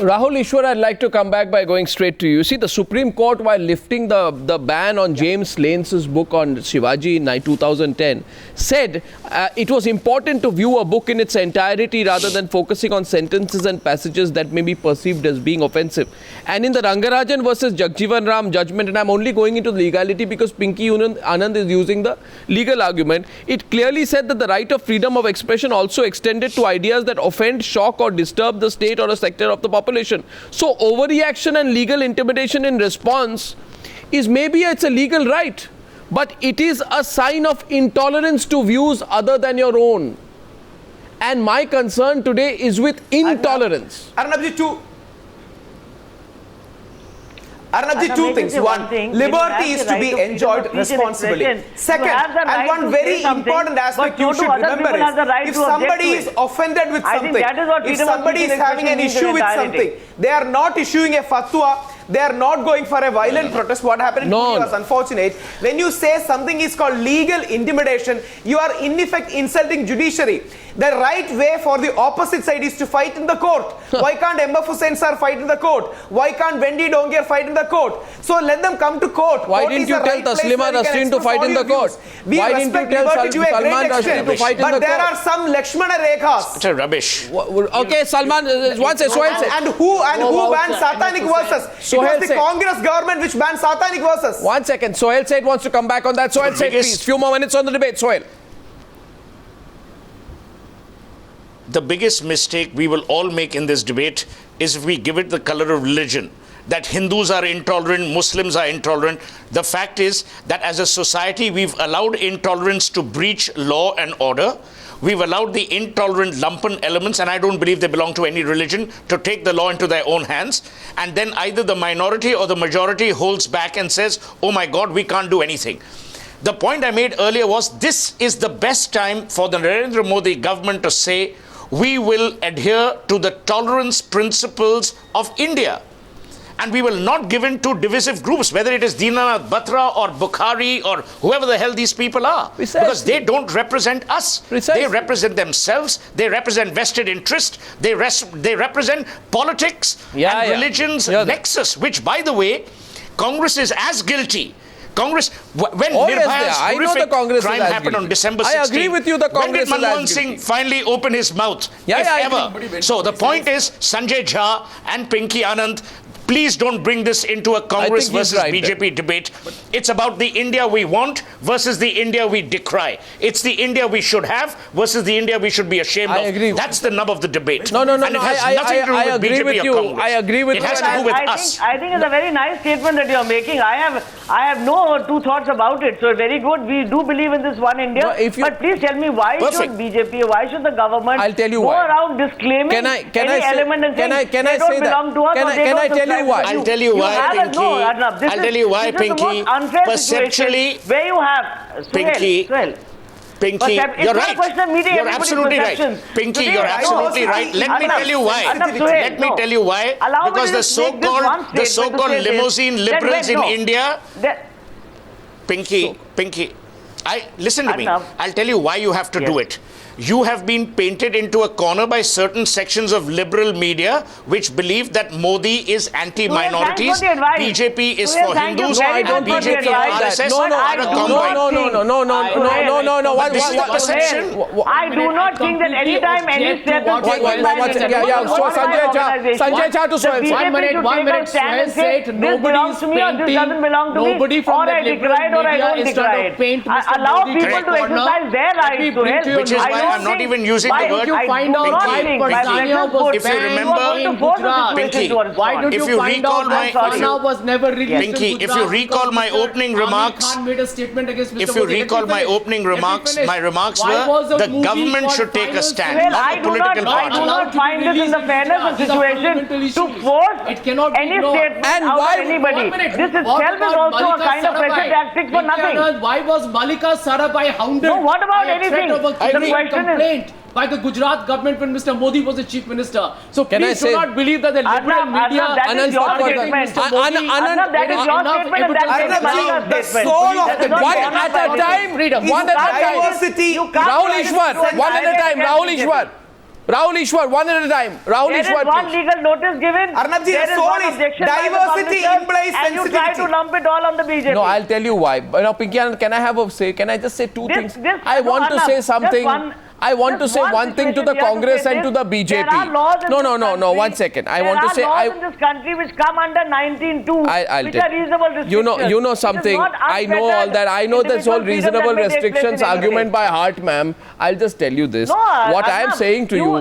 Rahul Ishwar, I'd like to come back by going straight to you. See, the Supreme Court, while lifting the ban on James Lanes's book on Shivaji in 2010, said it was important to view a book in its entirety rather than focusing on sentences and passages that may be perceived as being offensive. And in the Rangarajan versus Jagjivan Ram judgment, and I'm only going into legality because Pinky Anand is using the legal argument, it clearly said that the right of freedom of expression also extended to ideas that offend, shock or disturb the state or a sector of the population. So overreaction and legal intimidation in response is maybe it's a legal right, but it is a sign of intolerance to views other than your own. And my concern today is with intolerance. Arnabji, two things. One, liberty is to be enjoyed responsibly. Second, and one very important aspect you should remember is, if somebody is offended with something, if somebody is having an issue with something, they are not issuing a fatwa, they are not going for a violent protest. What happened in Pune was unfortunate. When you say something is called legal intimidation, you are in effect insulting judiciary. The right way for the opposite side is to fight in the court. Why can't MF Hussain sir fight in the court? Why can't Wendy Doniger fight in the court? So let them come to court. Why didn't you tell Taslima Nasreen to fight in the court? Why didn't you tell Salman Rushdie to fight in the court? But there are some Lakshmana Rekhas. It's a rubbish. Okay, Salman, once Sohail said. And who banned satanic verses? It was the Congress government which banned satanic verses. 1 second. Sohail Said wants to come back on that. Sohail Said, please. Few more minutes on the debate. Sohail. The biggest mistake we will all make in this debate is if we give it the color of religion. That Hindus are intolerant, Muslims are intolerant. The fact is that as a society, we've allowed intolerance to breach law and order. We've allowed the intolerant lumpen elements, and I don't believe they belong to any religion, to take the law into their own hands. And then either the minority or the majority holds back and says, oh my God, we can't do anything. The point I made earlier was this is the best time for the Narendra Modi government to say, we will adhere to the tolerance principles of India. And we will not give in to divisive groups, whether it is Dinanath Batra or Bukhari or whoever the hell these people are. Precisely. Because they don't represent us. Precisely. They represent themselves. They represent vested interest. They represent politics and religion's nexus, which, by the way, Congress is as guilty. Congress, when Nirbhaya's horrific crime happened on December 16th, I agree with you, the Congress when did Manmohan Singh finally open his mouth, if ever? So the point is, Sanjay Jha and Pinky Anand, please don't bring this into a Congress versus BJP debate. It's about the India we want versus the India we decry. It's the India we should have versus the India we should be ashamed of. That's the nub of the debate. No. And it has nothing to do with BJP or Congress. I agree with you. It has to do with us. I think it's a very nice statement that you're making. I have no two thoughts about it. So very good. We do believe in this one India. But please tell me, why should BJP, why should the government go around disclaiming any element and saying they don't belong to us or they don't subscribe? I'll tell you why, Pinky. I'll tell you why, Pinky. Perceptually, where you have Pinky, you're right. You're absolutely right. Pinky, you're absolutely right. Let me tell you why. Let me tell you why. Because the so-called limousine liberals in India. Pinky, listen to me. I'll tell you why you have to do it. You have been painted into a corner by certain sections of liberal media which believe that Modi is anti-minorities, BJP is for Hindus, and BJP and RSS are a combine. No. This is the perception. I do not think that any time any step is taken by Sanjay Jha to Sohail. 1 minute. Sohail said nobody is painting, nobody from the liberal media is trying to paint Mr. Allow Modi people to exercise their rights to help. Which is why I'm not even using the word. If you remember, Pinky, why don't you find out that Fana was never released? Pinky, if you recall my opening remarks, if you recall my opening remarks, my remarks were the government should take a stand, not the political party. I do not find this in the fairness of situation to force any statement out of anybody. This itself is also a kind of pressure tactic for nothing. Why was Malika Sarabhai hounded? No, what about anything? The complaint by the Gujarat government when Mr. Modi was the chief minister. So please do not believe that the liberal media... that is your statement. That is your statement and that is the soul of the one at a time. Rahul Ishwar, one at a time. Rahul Rahul Ishwar, one at a time. Rahul Ishwar, there is one legal notice given. Arnabji, there is one objection diversity implies sensitivity. And you try to lump it all on the BJP. No, I'll tell you why. Now, Pinky Anand, can I have a say? Can I just say two things? I want to say something. I want to say one thing to the Congress and to the BJP. There are laws in No, 1 second. I want to say... There are laws in this country which come under 19.2, which are reasonable restrictions. You know something. I know all that. I know this whole reasonable restrictions argument by heart, ma'am. I'll just tell you this. What I am saying to you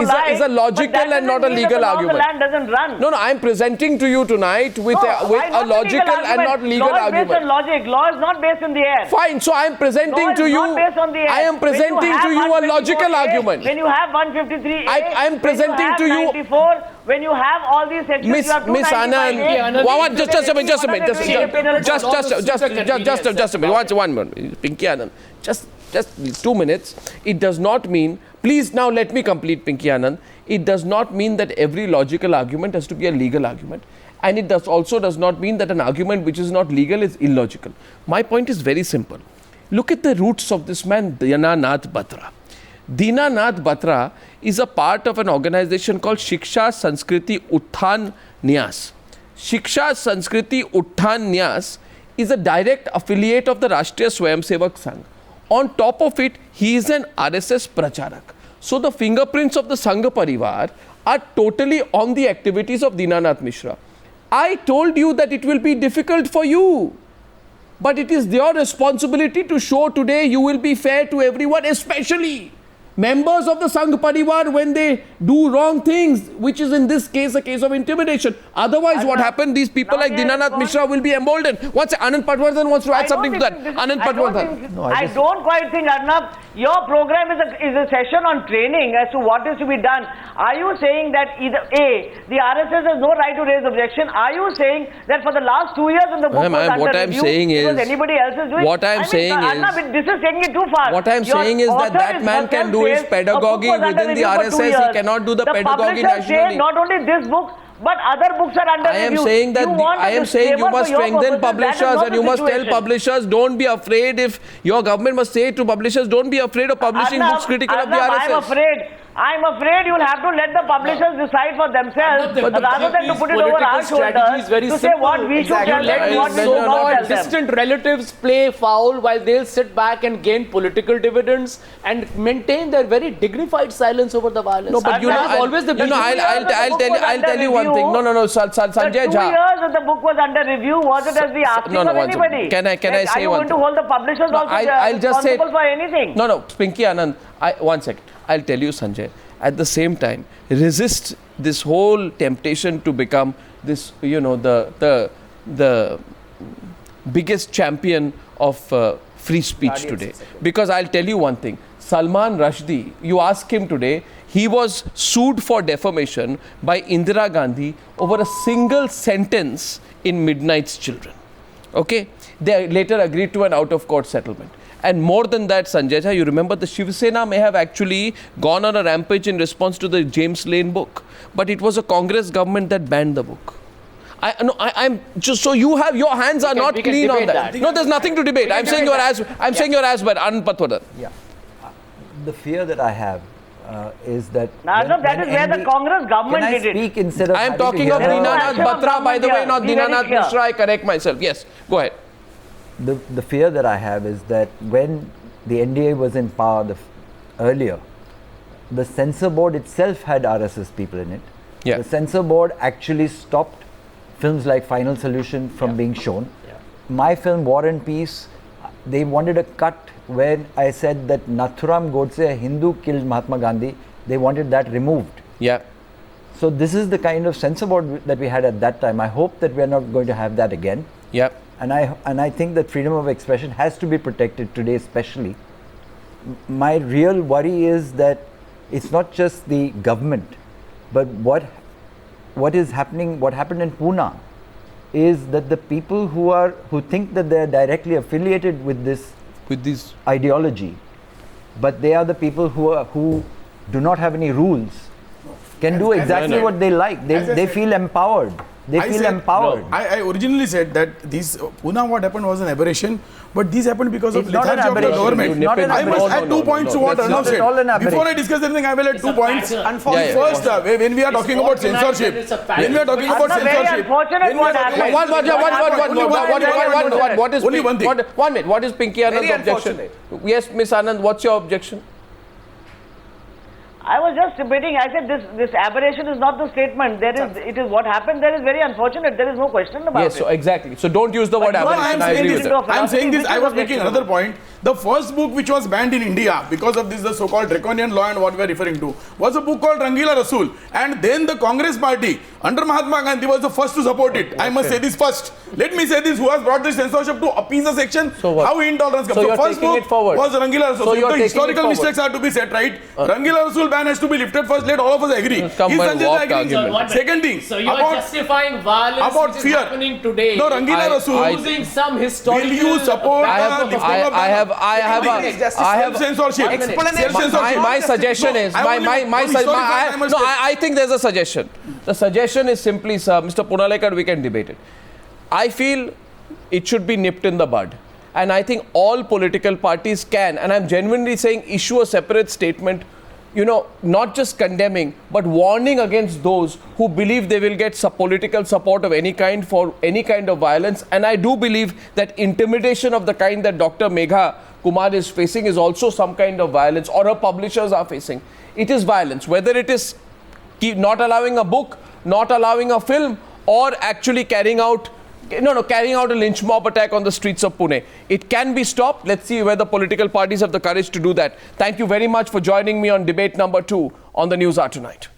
is a logical and not a legal argument. The land doesn't run. No, I am presenting to you tonight with a logical and not legal argument. Law is based on logic. Law is not based in the air. Fine. So I am presenting to you... Law is not based on the air. I am presenting to you a logical argument. When you have 153A, I am presenting to you 94, when you have all these sections, Miss Anand, just a minute. One minute. Pinky Anand, just 2 minutes. It does not mean, please now let me complete, Pinky Anand. It does not mean that every logical argument has to be a legal argument. And it also does not mean that an argument which is not legal is illogical. My point is very simple. Look at the roots of this man, Dinanath Batra. Dinanath Batra is a part of an organization called Shiksha Sanskriti Utthan Nyas. Shiksha Sanskriti Utthan Nyas is a direct affiliate of the Rashtriya Swayamsevak Sangh. On top of it, he is an RSS Pracharak. So the fingerprints of the Sangha Parivar are totally on the activities of Dinanath Mishra. I told you that it will be difficult for you. But it is your responsibility to show today you will be fair to everyone, especially members of the Sangh Parivar when they do wrong things, which is in this case a case of intimidation. Otherwise, what happened? These people like Dinanath Mishra will be emboldened. Anand Patwardhan wants to add something to that. Anand Patwardhan. I don't quite think, Arnab, your program is a session on training as to what is to be done. Are you saying that either A, the RSS has no right to raise objection? Are you saying that for the last 2 years in the book was under review, because anybody else is doing? What I'm saying is, Arnab, this is taking it too far. What I'm saying is that man can do his pedagogy within the RSS. He cannot do the pedagogy nationally. Not only this book, but other books are under review. I am saying you must strengthen publishers, and you must tell publishers, don't be afraid. If your government must say to publishers, don't be afraid of publishing books critical of the RSS. I'm afraid you'll have to let the publishers decide for themselves, rather than to put it over our shoulders to say what we should tell them, what we should not tell them. Distant relatives play foul while they'll sit back and gain political dividends and maintain their very dignified silence over the violence. No, but I'll tell you one thing. No, Sanjay Jha. 2 years that the book was under review, was it as the asking of anybody? Can I say one thing? Are you going to hold the publishers also responsible for anything? No, Pinky Anand, 1 second. I'll tell you, Sanjay, at the same time, resist this whole temptation to become this, the biggest champion of free speech today. Because I'll tell you one thing, Salman Rushdie, you ask him today, he was sued for defamation by Indira Gandhi over a single sentence in Midnight's Children. Okay? They later agreed to an out-of-court settlement. And more than that, Sanjay Jha, you remember the Shiv Sena may have actually gone on a rampage in response to the James Lane book. But it was a Congress government that banned the book. I'm just so you have your hands are not clean on that. No, there's nothing to debate. I'm saying you're as bad. Anand Patwardhan. Yeah. The fear that I have is that that is where the Congress government did it. Instead of I am talking of Dinanath Batra, by the way, not Dinanath Mishra. I correct myself. Yes, go ahead. The fear that I have is that when the NDA was in power earlier, the censor board itself had RSS people in it. Yeah. The censor board actually stopped films like Final Solution from being shown. Yeah. My film War and Peace, they wanted a cut when I said that Nathuram Godse, a Hindu, killed Mahatma Gandhi. They wanted that removed. Yeah. So this is the kind of censor board that we had at that time. I hope that we are not going to have that again. Yeah. And I think that freedom of expression has to be protected today, especially. My real worry is that it's not just the government, but what is happening. What happened in Pune is that the people who think that they are directly affiliated with this ideology, but they are the people who do not have any rules, can do exactly what they like. They feel empowered. They feel empowered. No, I originally said that this Pune, what happened was an aberration, but this happened because of lethargy of the government. I must add 2 points to what Arnav said. Before I discuss anything, I will add 2 points. First, when we are talking about censorship, when we are talking about censorship, only one thing. 1 minute. What is Pinky Anand's objection? Yes, Miss Anand, what's your objection? I was just debating. I said this aberration is not the statement. It is what happened. There is very unfortunate. There is no question about it. Yes, so exactly. So don't use the word aberration. I agree with that. I'm saying this. I was making another point. The first book which was banned in India because of this, the so-called draconian law and what we are referring to, was a book called Rangila Rasool. And then the Congress party under Mahatma Gandhi was the first to support it. I must say this first. Let me say this. Who has brought this censorship to appease the section? So how intolerance comes. So first book was Rangila Rasool. So if the historical mistakes are to be set right, Rangila Rasool ban has to be lifted first. Let all of us agree. Second thing. So you are justifying violence about fear happening today. No, Rangila Rasool. Using some historical. Will you support censorship? My suggestion is, I think there's a suggestion. The suggestion is simply, sir, Mr. Punalekar, we can debate it. I feel it should be nipped in the bud. And I think all political parties can, and I'm genuinely saying, issue a separate statement, not just condemning, but warning against those who believe they will get political support of any kind for any kind of violence. And I do believe that intimidation of the kind that Dr. Megha Kumar is facing is also some kind of violence, or her publishers are facing. It is violence, whether it is not allowing a book, not allowing a film, or actually carrying out a lynch mob attack on the streets of Pune. It can be stopped. Let's see whether political parties have the courage to do that. Thank you very much for joining me on debate number 2 on the Newshour tonight.